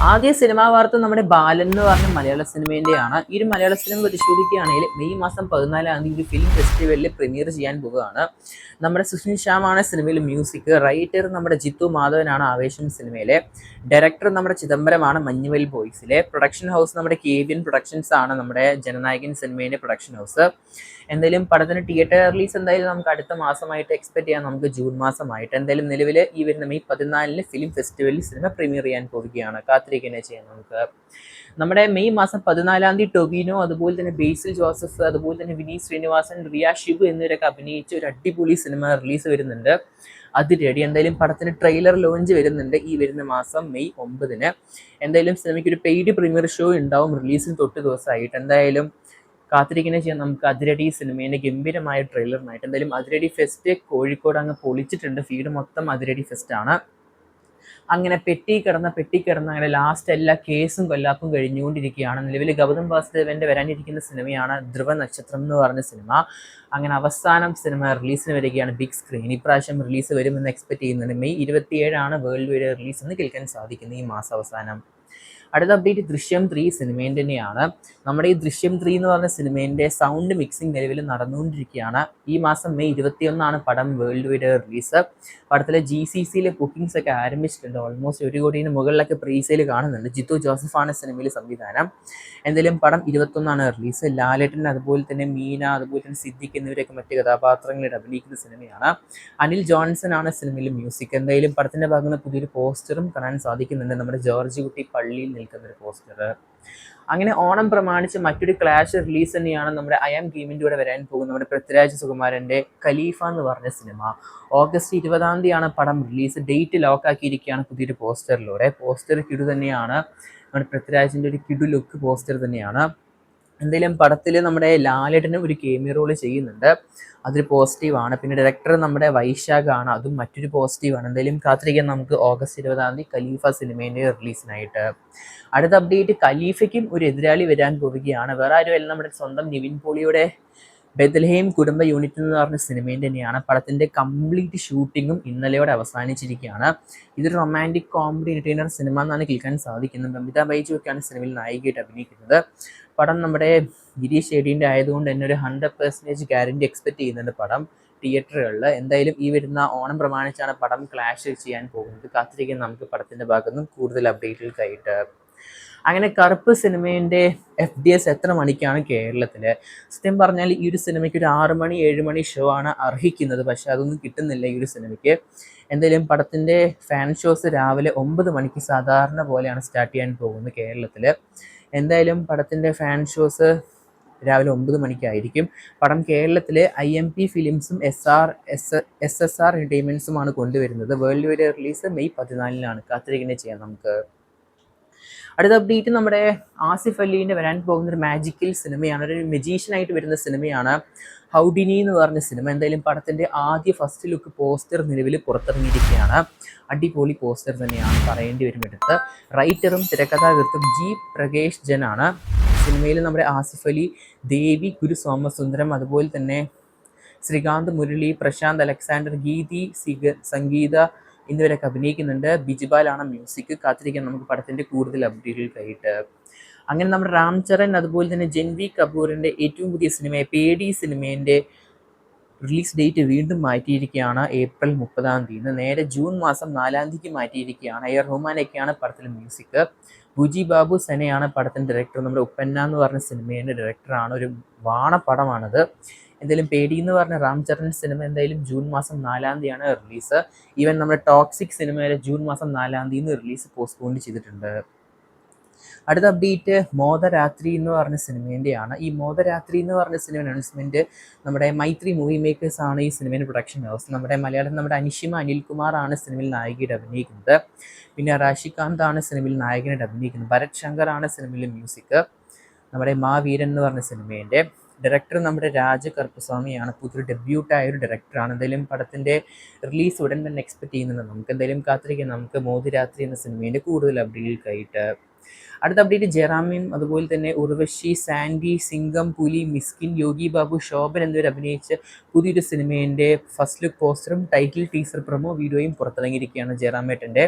ആദ്യ സിനിമാ വാർത്ത നമ്മുടെ ബാലൻ എന്ന് പറഞ്ഞ മലയാള സിനിമേന്റെയാണ്. ഈ ഒരു മലയാള സിനിമ പരിശോധിക്കുകയാണെങ്കിൽ മെയ് മാസം 14 ഒരു ഫിലിം ഫെസ്റ്റിവലിൽ പ്രീമിയർ ചെയ്യാൻ പോവുകയാണ്. നമ്മുടെ സുഷിൻ ശ്യാമാണ് സിനിമയിൽ മ്യൂസിക്, റൈറ്റർ നമ്മുടെ ജിത്തു മാധവനാണ് ആവേശം സിനിമയിലെ, ഡയറക്ടർ നമ്മുടെ ചിദംബരമാണ് മഞ്ഞുവൽ ബോയ്സിലെ, പ്രൊഡക്ഷൻ ഹൗസ് നമ്മുടെ KVN പ്രൊഡക്ഷൻസ് ആണ് നമ്മുടെ ജനനായകൻ സിനിമയുടെ പ്രൊഡക്ഷൻ ഹൗസ്. എന്തായാലും പടത്തിന് തിയേറ്റർ റിലീസ് എന്തായാലും നമുക്ക് അടുത്ത മാസമായിട്ട് എക്സ്പെക്ട് ചെയ്യാം, നമുക്ക് ജൂൺ മാസമായിട്ട്. എന്തായാലും നിലവിൽ ഈ വരുന്ന മെയ് 14 ഫിലിം ഫെസ്റ്റിവലിൽ സിനിമ പ്രീമിയർ ചെയ്യാൻ പോവുകയാണ്. കാത്തിരിക്കുന്നത് ചെയ്യാം നമുക്ക്. നമ്മുടെ മെയ് മാസം 14 ടൊവിനോ, അതുപോലെ തന്നെ ബേസിൽ ജോസഫ്, അതുപോലെ തന്നെ വിനീത് ശ്രീനിവാസൻ, റിയ ഷിബു എന്നിവരൊക്കെ അഭിനയിച്ച ഒരു അടിപൊളി സിനിമ റിലീസ് വരുന്നുണ്ട്. അത് റെഡി. എന്തായാലും പടത്തിന് ട്രെയിലർ ലോഞ്ച് വരുന്നുണ്ട് ഈ വരുന്ന മാസം മെയ് 9. എന്തായാലും സിനിമയ്ക്ക് ഒരു പെയ്ഡ് പ്രീമിയർ ഷോ ഉണ്ടാവും റിലീസിന് തൊട്ട് ദിവസമായിട്ട്. എന്തായാലും കാത്തിരിക്കുന്നത് ചെയ്യാം നമുക്ക് അതിരടി സിനിമേൻ്റെ ഗംഭീരമായ ട്രെയിലറിനായിട്ട്. എന്തായാലും അതിരടി ഫെസ്റ്റ് കോഴിക്കോട് അങ്ങ് പൊളിച്ചിട്ടുണ്ട്. ഫീഡ് മൊത്തം അതിരടി ഫെസ്റ്റ് ആണ്. അങ്ങനെ പെട്ടി കിടന്ന അങ്ങനെ ലാസ്റ്റ് എല്ലാ കേസും കൊല്ലാപ്പും കഴിഞ്ഞുകൊണ്ടിരിക്കുകയാണ്. നിലവിൽ ഗൗതം വാസുദേവന്റെ വരാനിരിക്കുന്ന സിനിമയാണ് ധ്രുവ നക്ഷത്രം എന്ന് പറഞ്ഞ സിനിമ. അങ്ങനെ അവസാനം സിനിമ റിലീസിന് വരികയാണ് ബിഗ് സ്ക്രീൻ. ഇപ്രാവശ്യം റിലീസ് വരുമെന്ന് എക്സ്പെക്ട് ചെയ്യുന്നുണ്ട്. മെയ് 27 വേൾഡ് വൈഡ് റിലീസ് എന്ന് കേൾക്കാൻ സാധിക്കുന്നു ഈ മാസം അവസാനം. അടുത്ത അപ്ഡേറ്റ് ദൃശ്യം 3 സിനിമേൻ്റെ തന്നെയാണ്. നമ്മുടെ ഈ ദൃശ്യം 3 എന്ന് പറഞ്ഞ സിനിമേൻ്റെ സൗണ്ട് മിക്സിംഗ് നിലവിൽ നടന്നുകൊണ്ടിരിക്കുകയാണ്. ഈ മാസം മെയ് 21 പടം വേൾഡ് വൈഡ് റിലീസ്. പടത്തിലെ GCCയിലെ ബുക്കിംഗ്സ് ഒക്കെ ആരംഭിച്ചിട്ടുണ്ട്. ഓൾമോസ്റ്റ് 1 കോടിന് മുകളിലൊക്കെ പ്രീസെയിൽ കാണുന്നുണ്ട്. ജിത്തു ജോസഫാണ് സിനിമയിൽ സംവിധാനം. എന്തായാലും പടം 21 റിലീസ്. ലാലേട്ടൻ, അതുപോലെ തന്നെ മീന, അതുപോലെ തന്നെ സിദ്ദിഖ് എന്നിവരൊക്കെ മറ്റ് കഥാപാത്രങ്ങളിൽ അഭിനയിക്കുന്ന സിനിമയാണ്. അനിൽ ജോൺസൺ ആണ് സിനിമയിൽ മ്യൂസിക്. എന്തായാലും പടത്തിൻ്റെ ഭാഗത്ത് പുതിയൊരു പോസ്റ്ററും കാണാൻ സാധിക്കുന്നുണ്ട്. നമ്മുടെ ജോർജ് കുട്ടി പള്ളിയിൽ നിൽക്കുന്ന ഒരു പോസ്റ്റർ. അങ്ങനെ ഓണം പ്രമാണിച്ച് മറ്റൊരു ക്ലാഷ് റിലീസ് തന്നെയാണ് നമ്മുടെ അയാം ഗെയിമിൻ്റെ കൂടെ വരാൻ പോകുന്നത്. നമ്മുടെ പൃഥ്വിരാജ് സുകുമാരൻ്റെ ഖലീഫ എന്ന് പറഞ്ഞ സിനിമ. ഓഗസ്റ്റ് 20 പടം റിലീസ്. ഡേറ്റ് ലോക്കാക്കിയിരിക്കുകയാണ് പുതിയൊരു പോസ്റ്ററിലൂടെ. പോസ്റ്റർ കിടു തന്നെയാണ്. നമ്മുടെ പൃഥ്വിരാജിൻ്റെ ഒരു കിടു ലുക്ക് പോസ്റ്റർ തന്നെയാണ്. എന്തായാലും പടത്തിൽ നമ്മുടെ ലാലേട്ടനും ഒരു കേമിയോ റോൾ ചെയ്യുന്നുണ്ട്. അതൊരു പോസിറ്റീവാണ്. പിന്നെ ഡയറക്ടർ നമ്മുടെ വൈശാഖാണ്, അതും മറ്റൊരു പോസിറ്റീവാണ്. എന്തായാലും കാത്തിരിക്കാൻ നമുക്ക് ഓഗസ്റ്റ് 20 ഖലീഫ സിനിമേൻ്റെ റിലീസിനായിട്ട്. അടുത്ത അപ്ഡേറ്റ്, ഖലീഫയ്ക്കും ഒരു എതിരാളി വരാൻ പോവുകയാണ്. വേറെ ആരുമല്ല, നമ്മുടെ സ്വന്തം നിവിൻ പോളിയുടെ ബെത്ലഹേം കുടുംബ യൂണിറ്റ് എന്ന് പറഞ്ഞ സിനിമേൻ്റെ തന്നെയാണ്. പടത്തിൻ്റെ കംപ്ലീറ്റ് ഷൂട്ടിങ്ങും ഇന്നലെയോടെ അവസാനിച്ചിരിക്കുകയാണ്. ഇതൊരു റൊമാൻറ്റിക് കോമഡി എന്റർടൈനർ സിനിമ എന്നാണ് കേൾക്കാൻ സാധിക്കുന്നത്. ബബിത ബൈജു ഒക്കെയാണ് സിനിമയിൽ നായികയായിട്ട് അഭിനയിക്കുന്നത്. പടം നമ്മുടെ ഗിരീഷ് ഏടീൻ്റെ ആയതുകൊണ്ട് തന്നെ ഒരു 100% ഗ്യാരണ്ടി എക്സ്പെക്ട് ചെയ്യുന്നുണ്ട് പടം തിയേറ്ററുകളിൽ. എന്തായാലും ഈ വരുന്ന ഓണം പ്രമാണിച്ചാണ് പടം ക്ലാഷ് ചെയ്യാൻ പോകുന്നത്. കാത്തിരിക്കാൻ നമുക്ക് പടത്തിൻ്റെ ഭാഗത്തുനിന്നും കൂടുതൽ അപ്ഡേറ്റുകൾക്കായിട്ട്. അങ്ങനെ കറുപ്പ് സിനിമേൻ്റെ FDS എത്ര മണിക്കാണ് കേരളത്തിൽ? സത്യം പറഞ്ഞാൽ ഈ ഒരു സിനിമയ്ക്ക് ഒരു 6 മണി 7 മണി ഷോ ആണ് അർഹിക്കുന്നത്. പക്ഷെ അതൊന്നും കിട്ടുന്നില്ല ഈ ഒരു സിനിമയ്ക്ക്. എന്തായാലും പടത്തിൻ്റെ ഫാൻ ഷോസ് രാവിലെ 9 മണിക്ക് സാധാരണ പോലെയാണ് സ്റ്റാർട്ട് ചെയ്യാൻ പോകുന്നത് കേരളത്തിൽ. എന്തായാലും പടത്തിൻ്റെ ഫാൻ ഷോസ് രാവിലെ 9 മണിക്കായിരിക്കും. പടം കേരളത്തിൽ IMP ഫിലിംസും SSR എൻ്റർടൈൻമെൻറ്റ്സുമാണ് കൊണ്ടുവരുന്നത്. വേൾഡ് വൈഡ് റിലീസ് മെയ് 14 കാത്തിരിക്കുന്നത് ചെയ്യാം നമുക്ക്. അടുത്ത അപ്ഡേറ്റ്, നമ്മുടെ ആസിഫ് അലീൻ്റെ വരാൻ പോകുന്ന ഒരു മാജിക്കൽ സിനിമയാണ്. ഒരു മെജീഷ്യനായിട്ട് വരുന്ന സിനിമയാണ് ഹൗഡിനി എന്ന് പറഞ്ഞ സിനിമ. എന്തായാലും പടത്തിൻ്റെ ആദ്യ ഫസ്റ്റ് ലുക്ക് പോസ്റ്റർ നിലവിൽ പുറത്തിറങ്ങിയിരിക്കുകയാണ്. അടിപൊളി പോസ്റ്റർ തന്നെയാണ്, പറയേണ്ടി വരും എടുത്ത്. റൈറ്ററും തിരക്കഥാകൃത്തും പ്രകേഷ് ജനാണ്. സിനിമയിൽ നമ്മുടെ ആസിഫ് അലി, ദേവി, ഗുരു സോമസുന്ദരം, അതുപോലെ തന്നെ ശ്രീകാന്ത് മുരളി, പ്രശാന്ത് അലക്സാണ്ടർ, ഗീതി സംഗീത എന്നിവരൊക്കെ അഭിനയിക്കുന്നുണ്ട്. ബിജിബാലാണ് മ്യൂസിക്. കാത്തിരിക്കാൻ നമുക്ക് പടത്തിൻ്റെ കൂടുതൽ അപ്ഡേറ്റുകൾക്കായിട്ട്. അങ്ങനെ നമ്മുടെ രാം ചരൺ, അതുപോലെ തന്നെ ജൻവി കപൂറിൻ്റെ ഏറ്റവും പുതിയ സിനിമ പേടി സിനിമേൻ്റെ റിലീസ് ഡേറ്റ് വീണ്ടും മാറ്റിയിരിക്കുകയാണ്. ഏപ്രിൽ 30 നേരെ ജൂൺ മാസം 4 മാറ്റിയിരിക്കുകയാണ്. റഹ്മാനൊക്കെയാണ് പടത്തിൽ മ്യൂസിക്. ബുജി ബാബു സനയാണ് പടത്തിൻ്റെ ഡയറക്ടർ. നമ്മുടെ ഉപ്പന്ന എന്ന് പറഞ്ഞ സിനിമേൻ്റെ ഡയറക്ടറാണ്. ഒരു വാണപ്പടമാണത്. എന്തായാലും പേടി എന്ന് പറഞ്ഞ രാം ചരൺ സിനിമ എന്തായാലും ജൂൺ മാസം 4 റിലീസ്. ഈവൻ നമ്മുടെ ടോക്സിക് സിനിമയുടെ ജൂൺ മാസം 4 റിലീസ് പോസ്റ്റ്പോൺ ചെയ്തിട്ടുണ്ട്. അടുത്ത അപ്ഡേറ്റ്, മോദരാത്രി എന്ന് പറഞ്ഞ സിനിമേൻ്റെയാണ്. ഈ മോദരാത്രി എന്ന് പറഞ്ഞ സിനിമ അനൗൺസ്മെൻറ്റ് നമ്മുടെ മൈത്രി മൂവി മേക്കേഴ്സ് ആണ് ഈ സിനിമയുടെ പ്രൊഡക്ഷൻ ഹൗസ്. നമ്മുടെ മലയാളത്തിൽ നമ്മുടെ അനിഷിമ അനിൽകുമാർ ആണ് സിനിമയിൽ നായികയായിട്ട് അഭിനയിക്കുന്നത്. പിന്നെ റാഷികാന്ത് ആണ് സിനിമയിൽ നായകനായിട്ട് അഭിനയിക്കുന്നത്. ഭരത് ശങ്കർ ആണ് സിനിമയിൽ മ്യൂസിക്. നമ്മുടെ മാ വീരൻ എന്ന് പറഞ്ഞ സിനിമേൻ്റെ ഡയറക്ടർ നമ്മുടെ രാജ കറുപ്പസ്വാമിയാണ്. പുതിയൊരു ഡെബ്യൂട്ടായ ഒരു ഡയറക്ടറാണ്. എന്തായാലും പടത്തിൻ്റെ റിലീസ് ഉടൻ തന്നെ എക്സ്പെക്ട് ചെയ്യുന്നുണ്ട്. നമുക്ക് എന്തായാലും കാത്തിരിക്കാം നമുക്ക് മോദരാത്രി എന്ന സിനിമേൻ്റെ കൂടുതൽ അപ്ഡേറ്റുകൾക്കായിട്ട്. അടുത്ത അപ്ഡേറ്റ്, ജയറാമിൻ, അതുപോലെ തന്നെ ഉർവശി, സാൻഡി, സിംഗം, പുലി, മിസ്കിൻ, യോഗി ബാബു, ശോഭൻ എന്നിവർ അഭിനയിച്ച് പുതിയൊരു സിനിമേൻ്റെ ഫസ്റ്റ് ലുക്ക് പോസ്റ്ററും ടൈറ്റിൽ ടീസർ പ്രൊമോ വീഡിയോയും പുറത്തിറങ്ങിയിരിക്കുകയാണ് ജയറാമേട്ടൻ്റെ.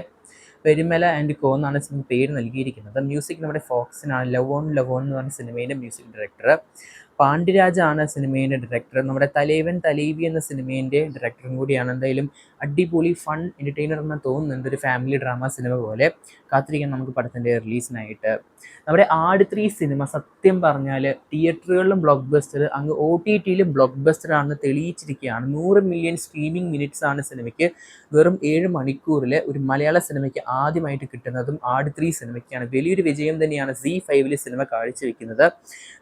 പെരുമല ആൻഡ് കോ എന്നാണ് സിനിമ പേര് നൽകിയിരിക്കുന്നത്. മ്യൂസിക് നമ്മുടെ ഫോക്സിനാണ്. ലവോൺ ലവോൺ എന്ന് പറഞ്ഞ സിനിമയുടെ മ്യൂസിക് ഡയറക്ടർ. പാണ്ഡ്യരാജാണ് സിനിമേൻ്റെ ഡയറക്ടർ. നമ്മുടെ തലൈവൻ തലൈവി എന്ന സിനിമേൻ്റെ ഡയറക്ടറും കൂടിയാണ്. എന്തായാലും അടിപൊളി ഫൺ എൻ്റർടൈനർ എന്ന് തോന്നുന്നുണ്ട്, ഒരു ഫാമിലി ഡ്രാമ സിനിമ പോലെ. കാത്തിരിക്കാം നമുക്ക് പടത്തിൻ്റെ റിലീസിനായിട്ട്. നമ്മുടെ ആട് 3 സിനിമ സത്യം പറഞ്ഞാൽ തിയേറ്ററുകളിലും ബ്ലോക്ക് ബസ്റ്റർ, അങ്ങ് OTTയിലും ബ്ലോക്ക് ബസ്റ്റർ ആണെന്ന് തെളിയിച്ചിരിക്കുകയാണ്. 100 മില്യൺ സ്ട്രീമിംഗ് മിനിറ്റ്സ് ആണ് സിനിമയ്ക്ക്. വെറും 7 മണിക്കൂറിൽ ഒരു മലയാള സിനിമയ്ക്ക് ആദ്യമായിട്ട് കിട്ടുന്നതും ആട് 3 സിനിമയ്ക്കാണ്. വലിയൊരു വിജയം തന്നെയാണ് ZEE5 സിനിമ കാഴ്ചവെക്കുന്നത്.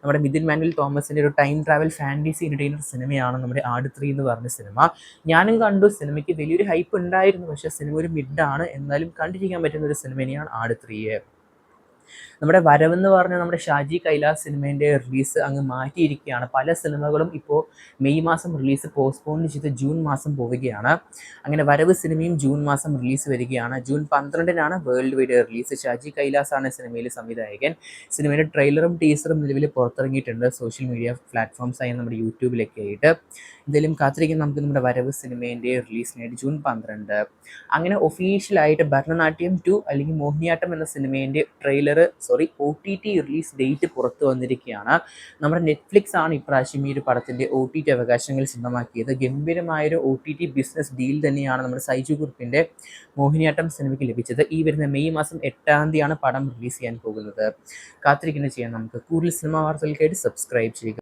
നമ്മുടെ മിഥുൻ മാനുവൽ തോമസിൻ്റെ ഒരു ടൈം ട്രാവൽ ഫാൻറ്റസി എൻ്റർടൈനർ സിനിമയാണ് നമ്മുടെ ആട് 3 എന്ന് പറഞ്ഞ സിനിമ. ഞാനും കണ്ടു. സിനിമയ്ക്ക് വലിയൊരു ഹൈപ്പ് ഉണ്ടായിരുന്നു, പക്ഷേ സിനിമ ഒരു മിഡാണ്. എന്നാലും കണ്ടിരിക്കാൻ പറ്റുന്ന ഒരു സിനിമ തന്നെയാണ് ആട് 3. നമ്മുടെ വരവെന്ന് പറഞ്ഞ നമ്മുടെ ഷാജി കൈലാസ് സിനിമേൻ്റെ റിലീസ് അങ്ങ് മാറ്റിയിരിക്കുകയാണ്. പല സിനിമകളും ഇപ്പോൾ മെയ് മാസം റിലീസ് പോസ്റ്റ്പോൺ ചെയ്ത് ജൂൺ മാസം പോവുകയാണ്. അങ്ങനെ വരവ് സിനിമയും ജൂൺ മാസം റിലീസ് വരികയാണ്. ജൂൺ 12-നാണ് വേൾഡ് വൈഡ് റിലീസ്. ഷാജി കൈലാസാണ് സിനിമയിലെ സംവിധായകൻ. സിനിമയുടെ ട്രെയിലറും ടീസറും നിലവിൽ പുറത്തിറങ്ങിയിട്ടുണ്ട് സോഷ്യൽ മീഡിയ പ്ലാറ്റ്ഫോംസായി നമ്മുടെ യൂട്യൂബിലൊക്കെ ആയിട്ട്. എന്തായാലും കാത്തിരിക്കും നമുക്ക് നമ്മുടെ വരവ് സിനിമേൻ്റെ റിലീസിനായിട്ട് ജൂൺ 12. അങ്ങനെ ഒഫീഷ്യലായിട്ട് ഭരതനാട്യം 2 അല്ലെങ്കിൽ മോഹിനിയാട്ടം എന്ന സിനിമേൻ്റെ OTT റിലീസ് ഡേറ്റ് പുറത്തു വന്നിരിക്കുകയാണ്. നമ്മുടെ നെറ്റ്ഫ്ലിക്സ് ആണ് ഇപ്രാവശ്യം ഈ ഒരു പടത്തിൻ്റെ OTT അവകാശങ്ങൾ സ്വന്തമാക്കിയത്. ഗംഭീരമായൊരു OTT ബിസിനസ് ഡീൽ തന്നെയാണ് നമ്മുടെ സൈജു കുറുപ്പിൻ്റെ മോഹിനിയാട്ടം സിനിമയ്ക്ക് ലഭിച്ചത്. ഈ വരുന്ന മെയ് മാസം 8-ാം തീയതിയാണ് പടം റിലീസ് ചെയ്യാൻ പോകുന്നത്. കാത്തിരിക്കുന്നത് ചെയ്യാൻ നമുക്ക്. കൂടുതൽ സിനിമാ വാർത്തകൾക്കായിട്ട് സബ്സ്ക്രൈബ് ചെയ്യുക.